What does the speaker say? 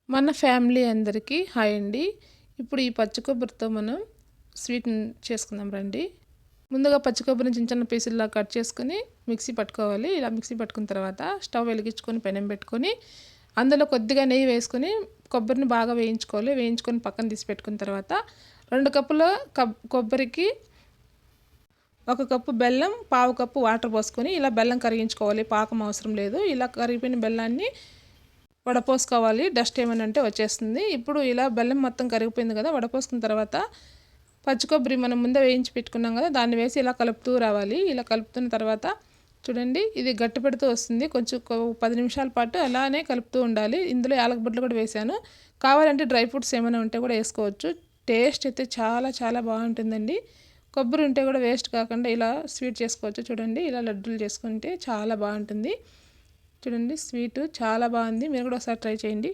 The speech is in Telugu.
మన ఫ్యామిలీ అందరికీ హాయ్ అండి. ఇప్పుడు ఈ పచ్చి కొబ్బరితో మనం స్వీట్ చేసుకుందాం రండి. ముందుగా పచ్చి కొబ్బరిని చిన్న చిన్న పీసుల్లా కట్ చేసుకుని మిక్సీ పట్టుకోవాలి. ఇలా మిక్సీ పట్టుకున్న తర్వాత స్టవ్ వెలిగించుకొని పెనం పెట్టుకొని అందులో కొద్దిగా నెయ్యి వేసుకొని కొబ్బరిని బాగా వేయించుకోవాలి. వేయించుకొని పక్కన తీసి పెట్టుకున్న తర్వాత 2 కప్పుల కొబ్బరికి 1 కప్పు బెల్లం, పావు కప్పు వాటర్ పోసుకొని ఇలా బెల్లం కరిగించుకోవాలి. పాకం అవసరం లేదు. ఇలా కరిగిపోయిన బెల్లాన్ని వడపోసుకోవాలి. డస్ట్ ఏమైనా అంటే వచ్చేస్తుంది. ఇప్పుడు ఇలా బెల్లం మొత్తం కరిగిపోయింది కదా, వడపోసుకున్న తర్వాత పచ్చి కొబ్బరి మనం ముందే వేయించి పెట్టుకున్నాం కదా, దాన్ని వేసి ఇలా కలుపుతూ రావాలి. ఇలా కలుపుతున్న తర్వాత చూడండి, ఇది గట్టి పెడుతూ వస్తుంది. కొంచెం 10 నిమిషాల పాటు అలానే కలుపుతూ ఉండాలి. ఇందులో యాలకుబుడ్డలు కూడా వేసాను. కావాలంటే డ్రై ఫ్రూట్స్ ఏమైనా ఉంటే కూడా వేసుకోవచ్చు. టేస్ట్ అయితే చాలా చాలా బాగుంటుందండి. కొబ్బరి ఉంటే కూడా వేస్ట్ కాకుండా ఇలా స్వీట్ చేసుకోవచ్చు. చూడండి, ఇలా లడ్డూలు చేసుకుంటే చాలా బాగుంటుంది. చూడండి, స్వీట్ చాలా బాగుంది. మీరు కూడా ఒకసారి ట్రై చేయండి.